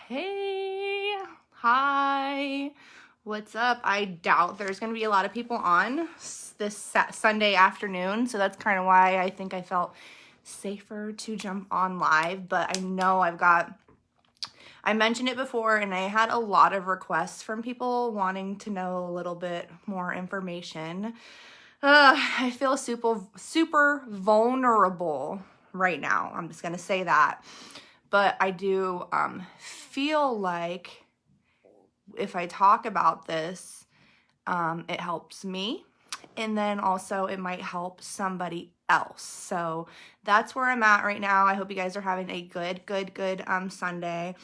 Hey, hi, what's up? I doubt there's going to be a lot of people on this Sunday afternoon, so that's kind of why I think I felt safer to jump on live, but I know I mentioned it before, and I had a lot of requests from people wanting to know a little bit more information. I feel super vulnerable right now. I'm just going to say that. But I do feel like if I talk about this, it helps me. And then also it might help somebody else. So that's where I'm at right now. I hope you guys are having a good Sunday.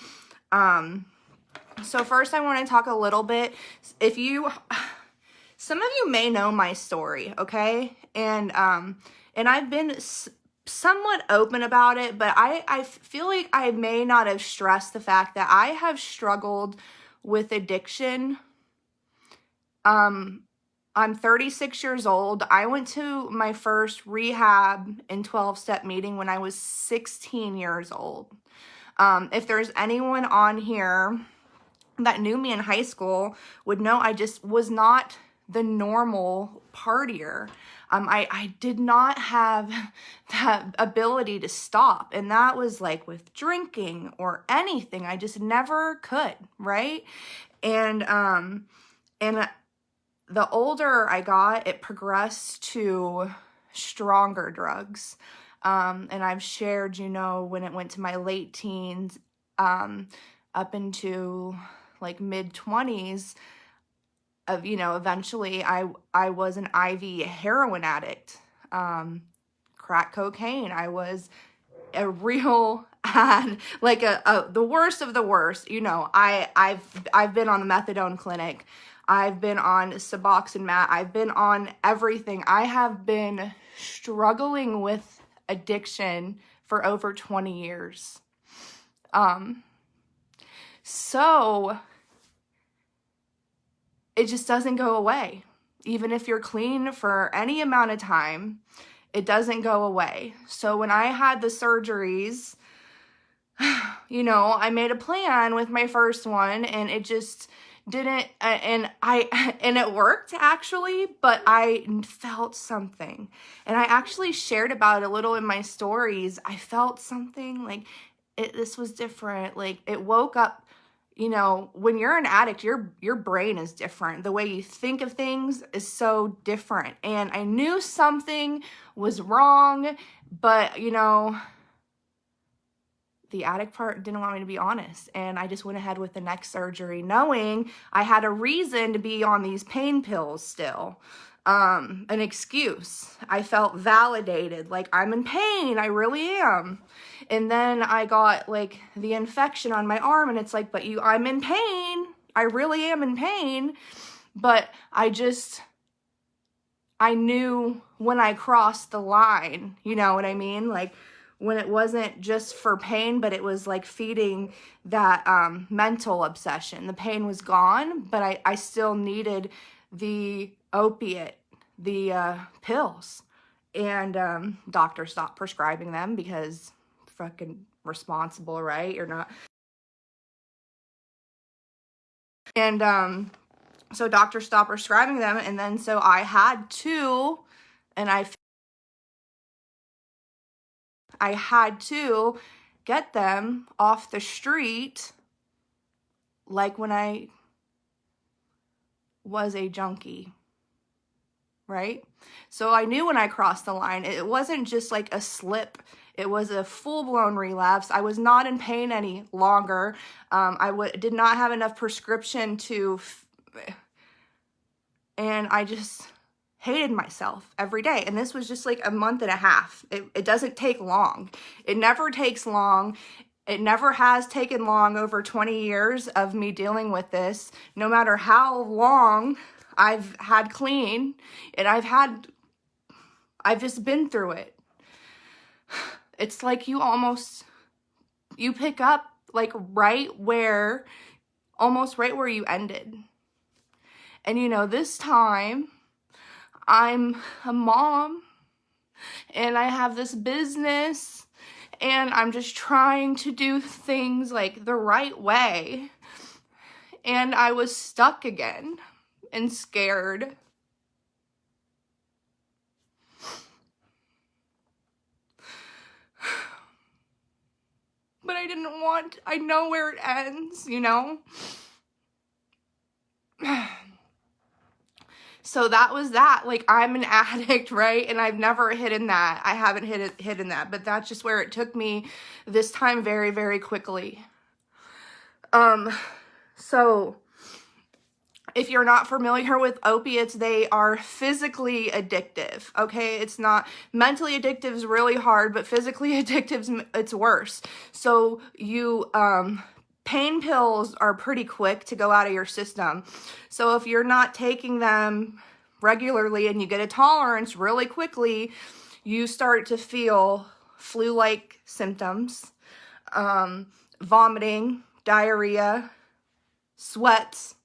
So first I want to talk a little bit. Some of you may know my story, okay? And I've been somewhat open about it, but I feel like I may not have stressed the fact that I have struggled with addiction. I'm 36 years old. I went to my first rehab and 12-step meeting when I was 16 years old. If there's anyone on here that knew me in high school would know I just was not the normal partier. I did not have that ability to stop. And that was like with drinking or anything. I just never could, right? And the older I got, it progressed to stronger drugs. And I've shared, when it went to my late teens, up into like mid-20s, eventually I was an IV heroin addict, crack cocaine. I was a real like the worst of the worst. I've been on the methadone clinic. I've been on Suboxone Mat. I've been on everything. I have been struggling with addiction for over 20 years. So it just doesn't go away. Even if you're clean for any amount of time, it doesn't go away. So when I had the surgeries, I made a plan with my first one, and it just didn't, and it worked actually, but I felt something. And I actually shared about it a little in my stories. I felt something like this was different. Like it woke up. When you're an addict, your brain is different. The way you think of things is so different. And I knew something was wrong, but, the addict part didn't want me to be honest. And I just went ahead with the next surgery, knowing I had a reason to be on these pain pills still. An excuse. I felt validated, like I'm in pain, I really am. And then I got like the infection on my arm, and it's like, I'm in pain. I really am in pain. But I knew when I crossed the line, you know what I mean? Like when it wasn't just for pain, but it was like feeding that mental obsession. The pain was gone, but I still needed the opiate, the pills, and doctors stopped prescribing them because fucking responsible, right? You're not. And so doctors stopped prescribing them, and then so I had to, and I had to get them off the street, like when I was a junkie. Right? So I knew when I crossed the line, it wasn't just like a slip. It was a full-blown relapse. I was not in pain any longer. I did not have enough prescription and I just hated myself every day. And this was just like a month and a half. It doesn't take long. It never takes long. It never has taken long over 20 years of me dealing with this, no matter how long I've had clean, and I've just been through it. It's like you pick up like almost right where you ended. And this time I'm a mom, and I have this business, and I'm just trying to do things like the right way, and I was stuck again and scared. But I know where it ends, you know? So that was that. Like, I'm an addict, right? And I've never hidden that. I haven't hidden that, but that's just where it took me this time very, very quickly. So if you're not familiar with opiates, they are physically addictive, okay? It's not mentally addictive is really hard, but physically addictive, it's worse. So pain pills are pretty quick to go out of your system. So if you're not taking them regularly and you get a tolerance really quickly, you start to feel flu-like symptoms, vomiting, diarrhea, sweats,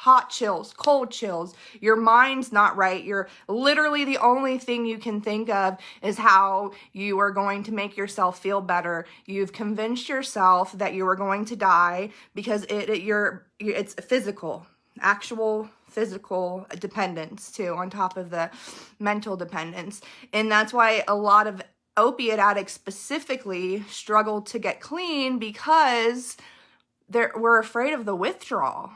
hot chills, cold chills. Your mind's not right. You're literally the only thing you can think of is how you are going to make yourself feel better. You've convinced yourself that you are going to die because it's physical, actual physical dependence too, on top of the mental dependence. And that's why a lot of opiate addicts specifically struggle to get clean, because we're afraid of the withdrawal.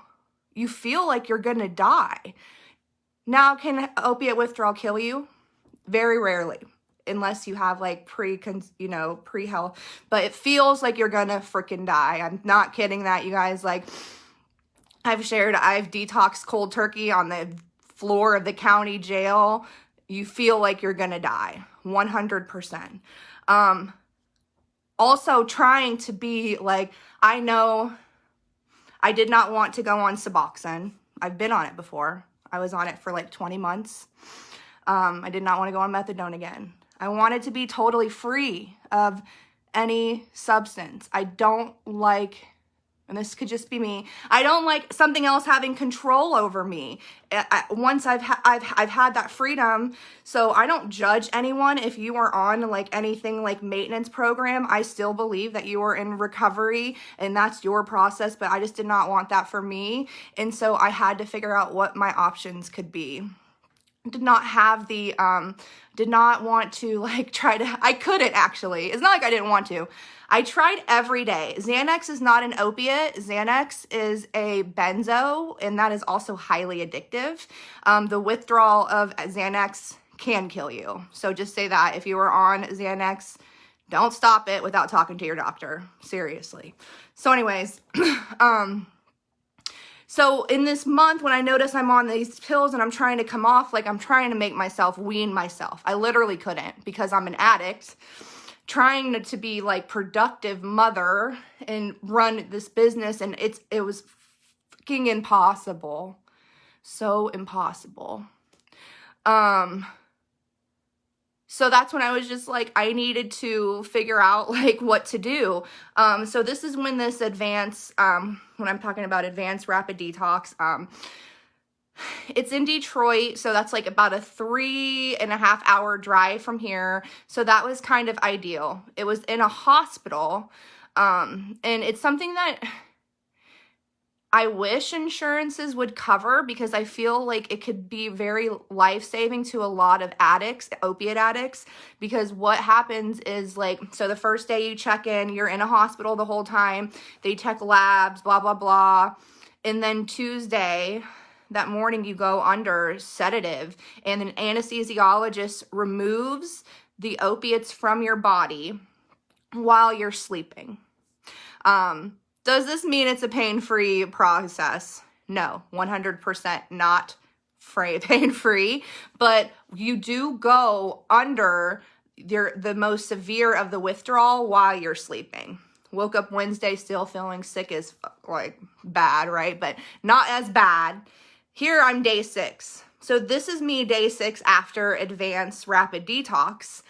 You feel like you're gonna die. Now, can opiate withdrawal kill you? Very rarely, unless you have like pre-health, but it feels like you're gonna freaking die. I'm not kidding that, you guys. Like, I've detoxed cold turkey on the floor of the county jail. You feel like you're gonna die, 100%. Also trying to be like, I know I did not want to go on Suboxone. I've been on it before. I was on it for like 20 months. I did not want to go on methadone again. I wanted to be totally free of any substance. I don't like, and this could just be me, I don't like something else having control over me. Once I've had that freedom, so I don't judge anyone if you are on like anything like maintenance program. I still believe that you are in recovery and that's your process, but I just did not want that for me. And so I had to figure out what my options could be. Did not want to like I couldn't actually. It's not like I didn't want to. I tried every day. Xanax is not an opiate. Xanax is a benzo, and that is also highly addictive. The withdrawal of Xanax can kill you. So just say that if you are on Xanax, don't stop it without talking to your doctor. Seriously. So anyways, so in this month, when I notice I'm on these pills and I'm trying to come off, like I'm trying to make myself wean myself. I literally couldn't because I'm an addict, trying to be like productive mother and run this business. And it was fucking impossible. So impossible. So that's when I was just like, I needed to figure out like what to do. So this is when this when I'm talking about advanced rapid detox, it's in Detroit. So that's like about a 3.5 hour drive from here. So that was kind of ideal. It was in a hospital. And it's something that I wish insurances would cover, because I feel like it could be very life-saving to a lot of addicts, opiate addicts, because what happens is like, so the first day you check in, you're in a hospital the whole time, they check labs, blah, blah, blah, and then Tuesday, that morning you go under sedative, and an anesthesiologist removes the opiates from your body while you're sleeping. Does this mean it's a pain-free process? No, 100% not pain-free, but you do go under the most severe of the withdrawal while you're sleeping. Woke up Wednesday still feeling sick as like bad, right? But not as bad. Here I'm day 6. So this is me day 6 after advanced rapid detox.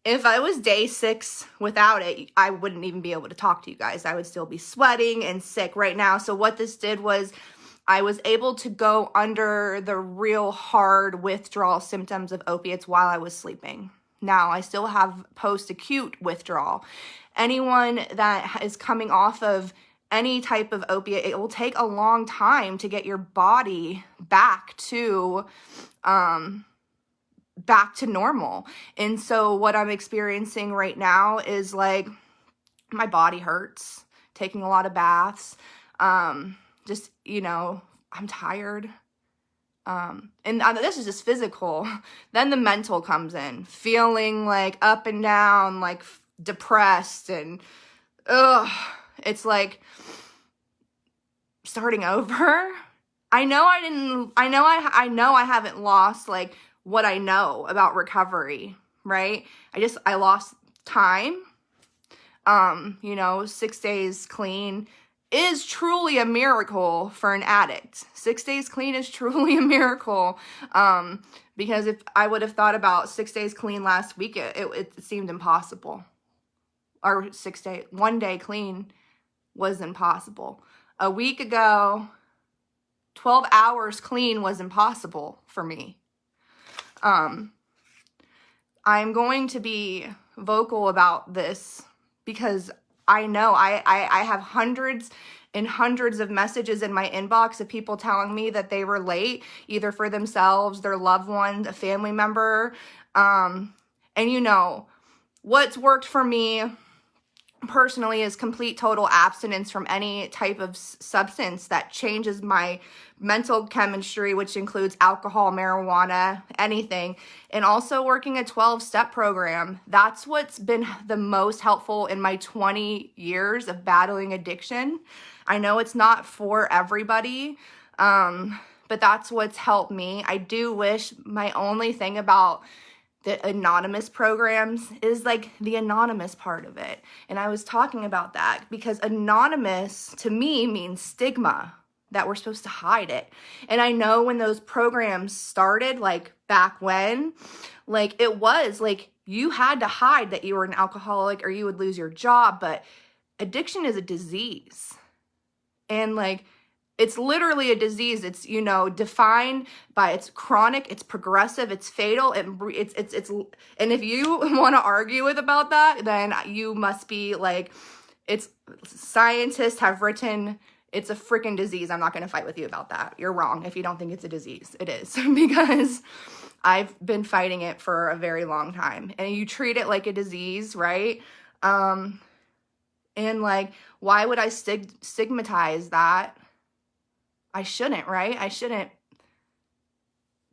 If I was day 6 without it, I wouldn't even be able to talk to you guys. I would still be sweating and sick right now. So what this did was I was able to go under the real hard withdrawal symptoms of opiates while I was sleeping. now. I still have post-acute withdrawal. Anyone that is coming off of any type of opiate, it will take a long time to get your body back to normal. And so what I'm experiencing right now is like my body hurts, taking a lot of baths, just, you know, I'm tired. And this is just physical. Then the mental comes in, feeling like up and down, like depressed, and it's like starting over. I know I haven't lost like what I know about recovery, right? I lost time. 6 days clean is truly a miracle for an addict. 6 days clean is truly a miracle. Because if I would have thought about 6 days clean last week, it seemed impossible. Or 1 day clean was impossible. A week ago, 12 hours clean was impossible for me. I'm going to be vocal about this because I know I have hundreds and hundreds of messages in my inbox of people telling me that they relate either for themselves, their loved one, a family member. And what's worked for me personally is complete total abstinence from any type of substance that changes my mental chemistry, which includes alcohol, marijuana, anything, and also working a 12-step program. That's what's been the most helpful in my 20 years of battling addiction. I know it's not for everybody, but that's what's helped me. I do wish my only thing about the anonymous programs is like the anonymous part of it. And I was talking about that because anonymous to me means stigma, that we're supposed to hide it. And I know when those programs started, like back when, like it was like you had to hide that you were an alcoholic or you would lose your job. But addiction is a disease. And like, it's literally a disease. It's, defined by it's chronic, it's progressive, it's fatal, and and if you want to argue about that, then you must be like, scientists have written, it's a freaking disease. I'm not going to fight with you about that. You're wrong if you don't think it's a disease. It is, because I've been fighting it for a very long time. And you treat it like a disease, right? And like, why would I stigmatize that? I shouldn't, right? I shouldn't,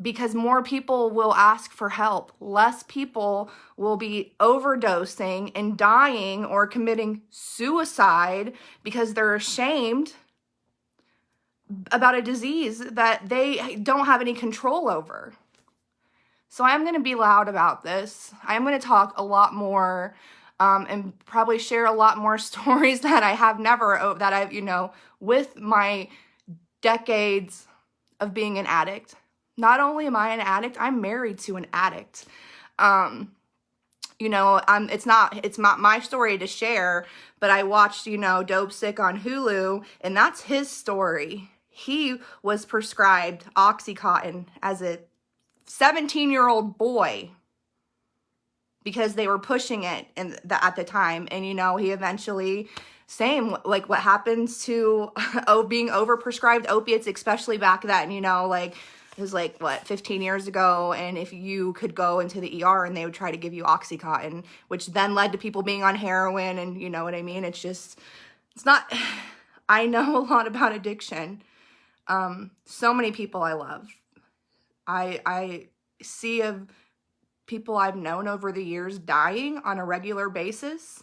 because more people will ask for help. Less people will be overdosing and dying or committing suicide because they're ashamed about a disease that they don't have any control over. So I'm going to be loud about this. I'm going to talk a lot more and probably share a lot more stories that I have never, that I've, with my decades of being an addict. Not only am I an addict, I'm married to an addict. It's not my story to share, but I watched, Dope Sick on Hulu, and that's his story. He was prescribed Oxycontin as a 17-year-old boy because they were pushing it at the time. And, he eventually, same, like what happens to being overprescribed opiates, especially back then, it was 15 years ago. And if you could go into the ER and they would try to give you Oxycontin, which then led to people being on heroin, and you know what I mean? It's not, I know a lot about addiction. So many people I love. I see of people I've known over the years dying on a regular basis.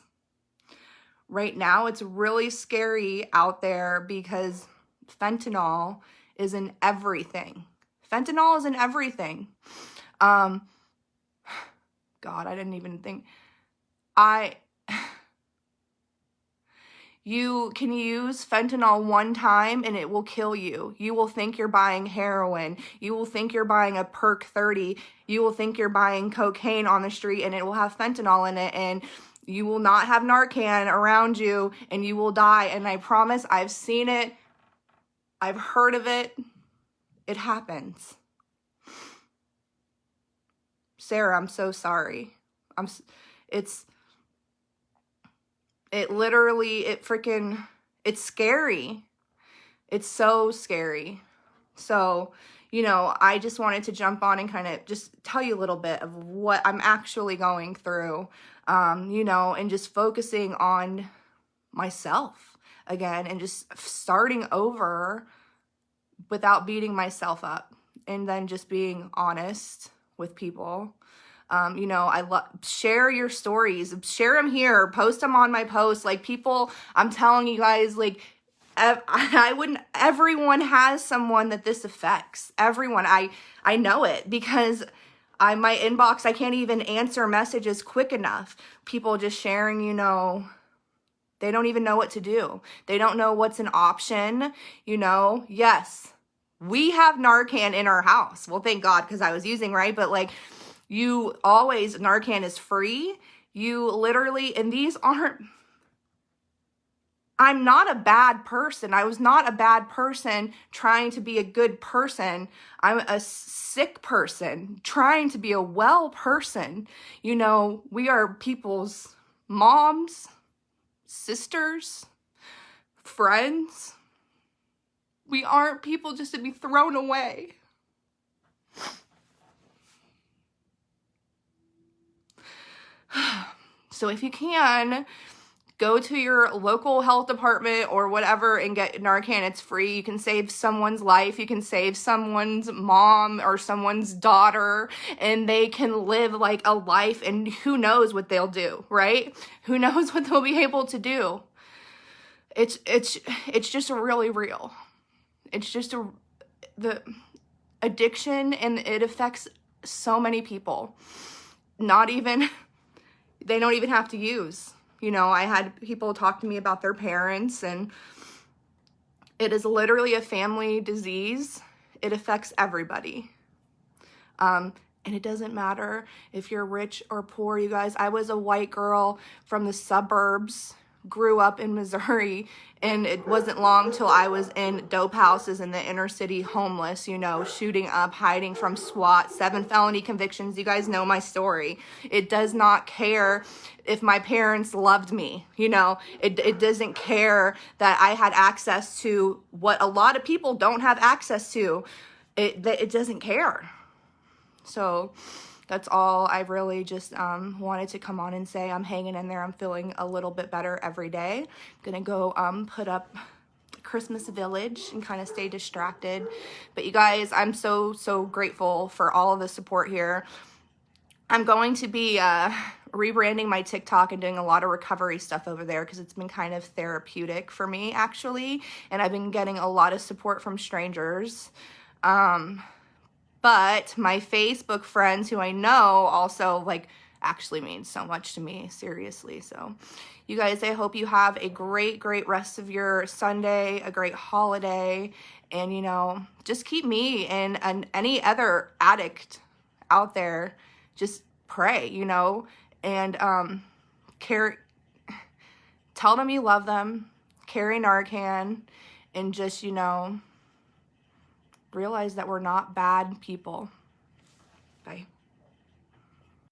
Right now, it's really scary out there because fentanyl is in everything. Fentanyl is in everything. God, I didn't even think. You can use fentanyl one time and it will kill you. You will think you're buying heroin. You will think you're buying a Perk 30. You will think you're buying cocaine on the street and it will have fentanyl in it, and you will not have Narcan around you and you will die. And I promise, I've seen it. I've heard of it. It happens. Sarah, I'm so sorry. It's, it's scary. It's so scary. So, I just wanted to jump on and kind of just tell you a little bit of what I'm actually going through, and just focusing on myself again and just starting over without beating myself up, and then just being honest with people. I love, share your stories, share them here, post them on my post. Like, people, I'm telling you guys, like, everyone has someone that this affects. Everyone. I know it, because my inbox, I can't even answer messages quick enough. People just sharing, they don't even know what to do. They don't know what's an option, Yes, we have Narcan in our house. Well, thank God, because I was using, right? But like, Narcan is free. You literally, and these aren't, I'm not a bad person. I was not a bad person trying to be a good person. I'm a sick person trying to be a well person. We are people's moms, sisters, friends. We aren't people just to be thrown away. So if you can, go to your local health department or whatever and get Narcan. It's free. You can save someone's life. You can save someone's mom or someone's daughter, and they can live like a life, and who knows what they'll do, right? Who knows what they'll be able to do? It's just really real. It's just the addiction, and it affects so many people. They don't even have to use. I had people talk to me about their parents, and it is literally a family disease. It affects everybody. And it doesn't matter if you're rich or poor, you guys. I was a white girl from the suburbs, grew up in Missouri, and it wasn't long till I was in dope houses in the inner city, homeless, shooting up, hiding from SWAT, 7 felony convictions. You guys know my story. It does not care if my parents loved me, it doesn't care that I had access to what a lot of people don't have access to. It doesn't care. So that's all I really just wanted to come on and say. I'm hanging in there. I'm feeling a little bit better every day. I'm gonna go put up Christmas Village and kind of stay distracted. But you guys, I'm so grateful for all of the support here. I'm going to be rebranding my TikTok and doing a lot of recovery stuff over there, because it's been kind of therapeutic for me, actually. And I've been getting a lot of support from strangers. But my Facebook friends, who I know also actually means so much to me, seriously. So you guys, I hope you have a great rest of your Sunday, a great holiday, and just keep me and any other addict out there, just pray, and tell them you love them, carry Narcan, and just, realize that we're not bad people. Bye.